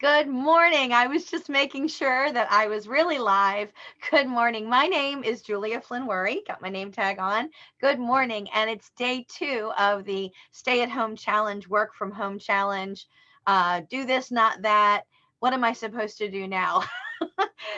Good morning. I was just making sure that I was really live. Good morning. My name is Julia Flynn Worry. Got my name tag on. Good morning. And it's day 2 of the stay at home challenge, work from home challenge. Do this, not that. What am I supposed to do now?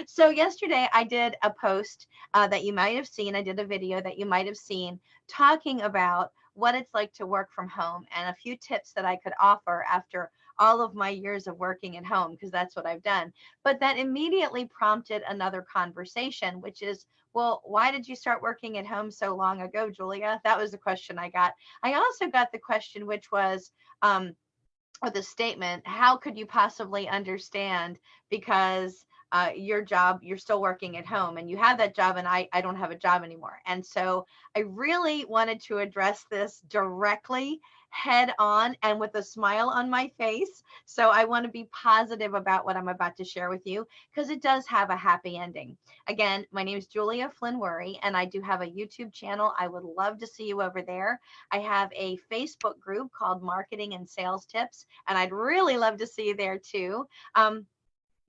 So, yesterday I did a post that you might have seen. I did a video that you might have seen talking about what it's like to work from home and a few tips that I could offer after all of my years of working at home, because that's what I've done. But that immediately prompted another conversation, which is, well, why did you start working at home so long ago, Julia? That was the question I got. I also got the question, which was, or the statement, how could you possibly understand, because your job, you're still working at home and you have that job, and I don't have a job anymore. And so I really wanted to address this directly, head on, and with a smile on my face. So I want to be positive about what I'm about to share with you, because it does have a happy ending. Again, my name is Julia Flynn Worry, and I do have a YouTube channel. I would love to see you over there. I have a Facebook group called Marketing and Sales Tips, and I'd really love to see you there too.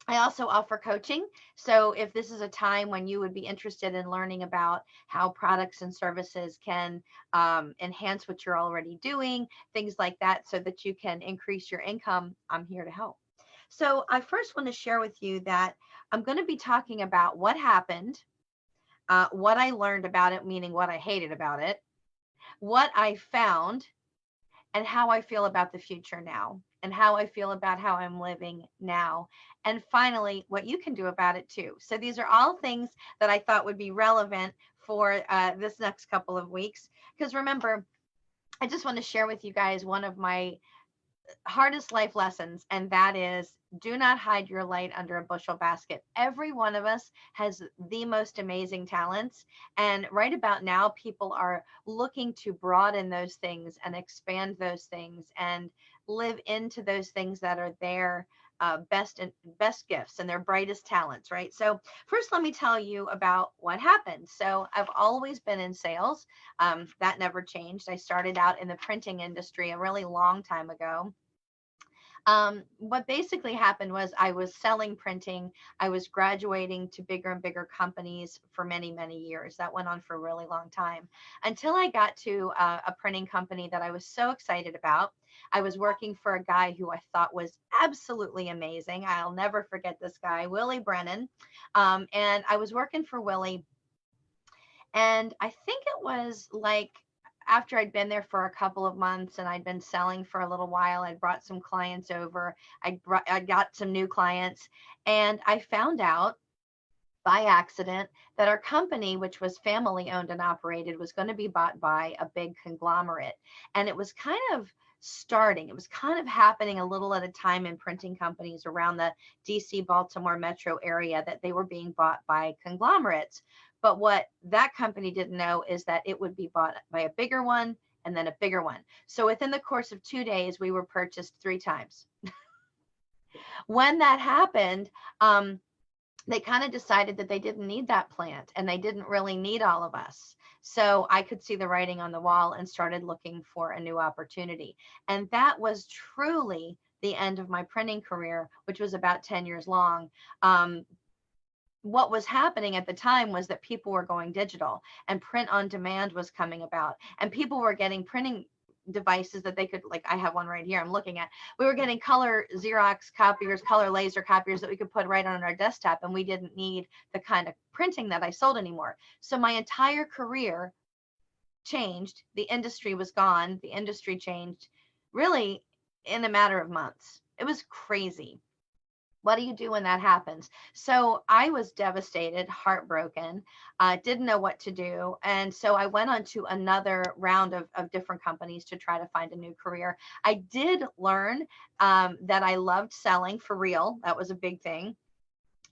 I also offer coaching. So if this is a time when you would be interested in learning about how products and services can enhance what you're already doing, things like that, so that you can increase your income, I'm here to help. So I first want to share with you that I'm going to be talking about what happened, what I learned about it, meaning what I hated about it, what I found, and how I feel about the future now, and how I feel about how I'm living now. And finally, what you can do about it too. So these are all things that I thought would be relevant for this next couple of weeks. Because remember, I just want to share with you guys one of my hardest life lessons, and that is, do not hide your light under a bushel basket. Every one of us has the most amazing talents, and right about now people are looking to broaden those things and expand those things and live into those things that are their best gifts and their brightest talents, right? So first, let me tell you about what happened. So I've always been in sales. That never changed. I started out in the printing industry a really long time ago. What basically happened was I was selling printing. I was graduating to bigger and bigger companies for many, many years. That went on for a really long time until I got to a printing company that I was so excited about. I was working for a guy who I thought was absolutely amazing. I'll never forget this guy, Willie Brennan. And I was working for Willie. And I think it was like after I'd been there for a couple of months and I'd been selling for a little while, I'd brought some clients over. I got some new clients, and I found out by accident that our company, which was family owned and operated, was going to be bought by a big conglomerate. And it was kind of starting, it was kind of happening a little at a time in printing companies around the DC, Baltimore metro area, that they were being bought by conglomerates. But what that company didn't know is that it would be bought by a bigger one and then a bigger one. So within the course of 2 days, we were purchased 3 times. When that happened, they kind of decided that they didn't need that plant and they didn't really need all of us. So I could see the writing on the wall and started looking for a new opportunity. And that was truly the end of my printing career, which was about 10 years long. What was happening at the time was that people were going digital and print on demand was coming about, and people were getting printing devices that they could, like I have one right here I'm looking at. We were getting color Xerox copiers, color laser copiers that we could put right on our desktop, and we didn't need the kind of printing that I sold anymore. So my entire career changed. The industry was gone. The industry changed really in a matter of months. It was crazy. What do you do when that happens? So I was devastated, heartbroken, didn't know what to do. And so I went on to another round of different companies to try to find a new career. I did learn that I loved selling for real. That was a big thing.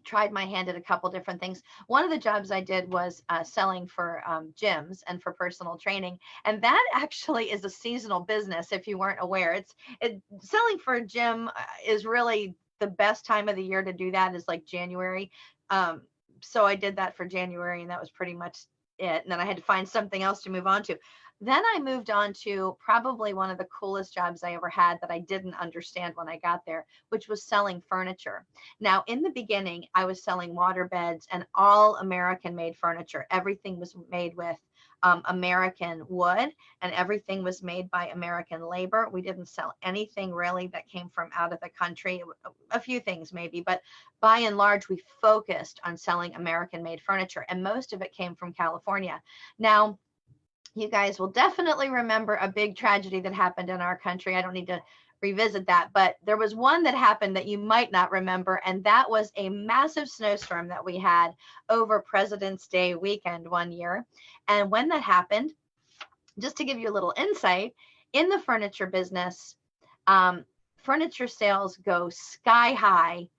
Tried my hand at a couple different things. One of the jobs I did was selling for gyms and for personal training. And that actually is a seasonal business, if you weren't aware. Selling for a gym is really the best time of the year to do that, is like January. So I did that for January, and that was pretty much it. And then I had to find something else to move on to. Then I moved on to probably one of the coolest jobs I ever had that I didn't understand when I got there, which was selling furniture. Now, in the beginning, I was selling water beds and all American made furniture. Everything was made with American wood, and everything was made by American labor. We didn't sell anything really that came from out of the country, a few things maybe, but by and large, we focused on selling American made furniture, and most of it came from California. Now, you guys will definitely remember a big tragedy that happened in our country. I don't need to revisit that, but there was one that happened that you might not remember, and that was a massive snowstorm that we had over President's Day weekend one year. And when that happened, just to give you a little insight, in the furniture business, furniture sales go sky high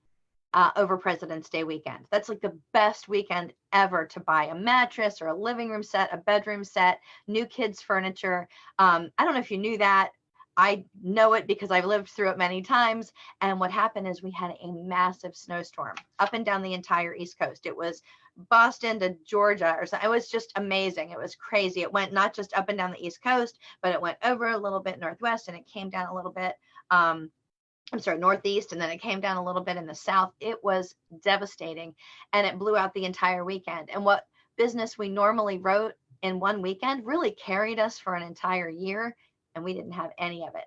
over President's Day weekend. That's like the best weekend ever to buy a mattress or a living room set, a bedroom set, new kids furniture. I don't know if you knew that. I know it because I've lived through it many times. And what happened is we had a massive snowstorm up and down the entire East Coast. It was Boston to Georgia or something. It was just amazing. It was crazy. It went not just up and down the East Coast, but it went over a little bit northwest, and it came down a little bit northeast, and then it came down a little bit in the south. It was devastating, and it blew out the entire weekend. And what business we normally wrote in one weekend really carried us for an entire year, and we didn't have any of it.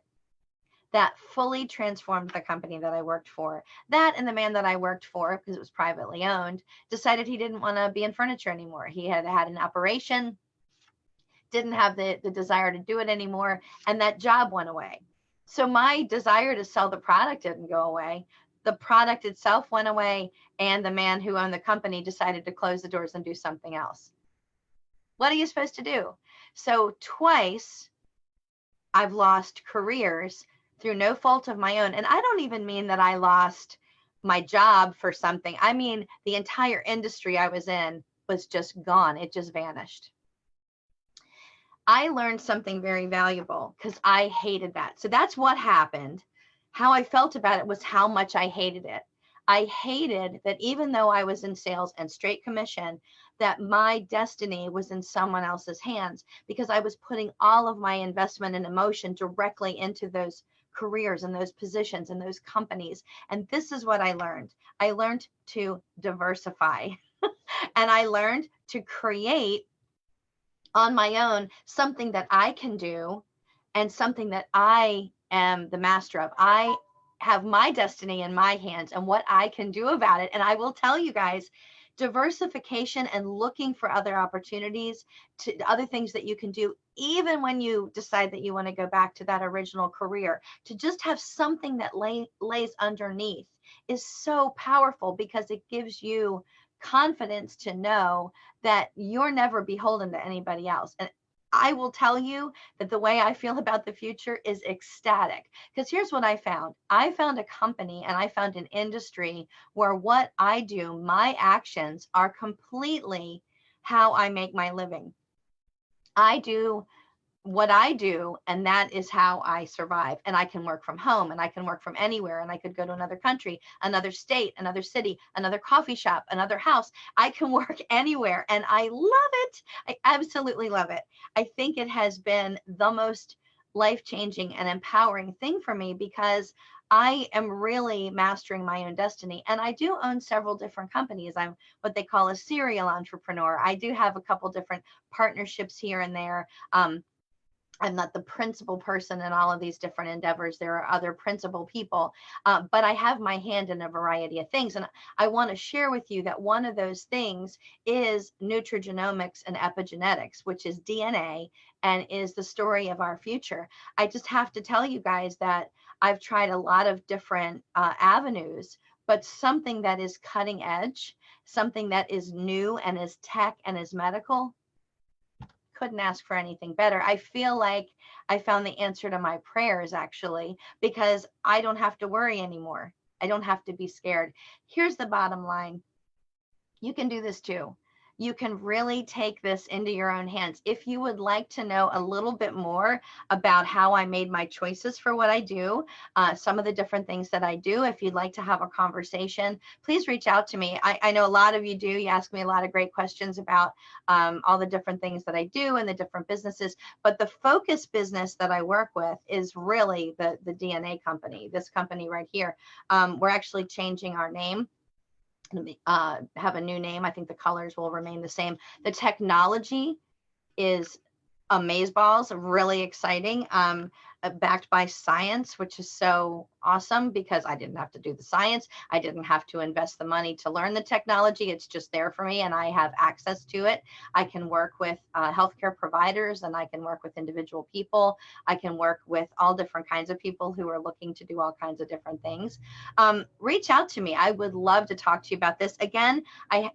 That fully transformed the company that I worked for. That, and the man that I worked for, because it was privately owned, decided he didn't want to be in furniture anymore. He had had an operation, didn't have the desire to do it anymore, and that job went away. So my desire to sell the product didn't go away. The product itself went away, and the man who owned the company decided to close the doors and do something else. What are you supposed to do? So twice I've lost careers through no fault of my own. And I don't even mean that I lost my job for something. I mean, the entire industry I was in was just gone. It just vanished. I learned something very valuable because I hated that. So that's what happened. How I felt about it was how much I hated it. I hated that even though I was in sales and straight commission, that my destiny was in someone else's hands, because I was putting all of my investment and emotion directly into those careers and those positions and those companies. And this is what I learned. I learned to diversify and I learned to create on my own something that I can do and something that I am the master of. I have my destiny in my hands and what I can do about it. And I will tell you guys, diversification and looking for other opportunities, to other things that you can do, even when you decide that you want to go back to that original career, to just have something that lays underneath is so powerful, because it gives you confidence to know that you're never beholden to anybody else. And I will tell you that the way I feel about the future is ecstatic, because here's what I found. I found a company and I found an industry where what I do, my actions, are completely how I make my living. I do what I do, and that is how I survive. And I can work from home, and I can work from anywhere, and I could go to another country, another state, another city, another coffee shop, another house. I can work anywhere, and I love it. I absolutely love it. I think it has been the most life-changing and empowering thing for me, because I am really mastering my own destiny. And I do own several different companies. I'm what they call a serial entrepreneur. I do have a couple different partnerships here and there. I'm not the principal person in all of these different endeavors. There are other principal people, but I have my hand in a variety of things. And I want to share with you that one of those things is nutrigenomics and epigenetics, which is DNA and is the story of our future. I just have to tell you guys that I've tried a lot of different avenues, but something that is cutting edge, something that is new and is tech and is medical, couldn't ask for anything better. I feel like I found the answer to my prayers, actually, because I don't have to worry anymore. I don't have to be scared. Here's the bottom line. You can do this too. you can really take this into your own hands. If you would like to know a little bit more about how I made my choices for what I do, some of the different things that I do, if you'd like to have a conversation, please reach out to me. I know a lot of you do. You ask me a lot of great questions about all the different things that I do and the different businesses, but the focus business that I work with is really the DNA company, this company right here. We're actually changing our name, have a new name. I think the colors will remain the same. The technology is amazeballs, really exciting, backed by science, which is so awesome because I didn't have to do the science. I didn't have to invest the money to learn the technology. It's just there for me and I have access to it. I can work with healthcare providers and I can work with individual people. I can work with all different kinds of people who are looking to do all kinds of different things. Reach out to me. I would love to talk to you about this. Again,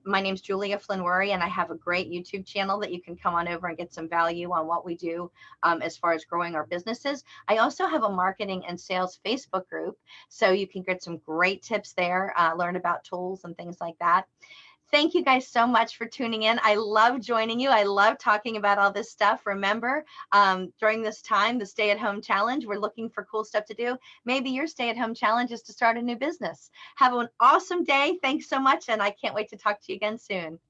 my name's Julia Flynn Worry, and I have a great YouTube channel that you can come on over and get some value on what we do as far as growing our businesses. I also have a marketing and sales Facebook group, so you can get some great tips there, learn about tools and things like that. Thank you guys so much for tuning in. I love joining you. I love talking about all this stuff. Remember, during this time, the stay-at-home challenge, we're looking for cool stuff to do. Maybe your stay-at-home challenge is to start a new business. Have an awesome day. Thanks so much, and I can't wait to talk to you again soon.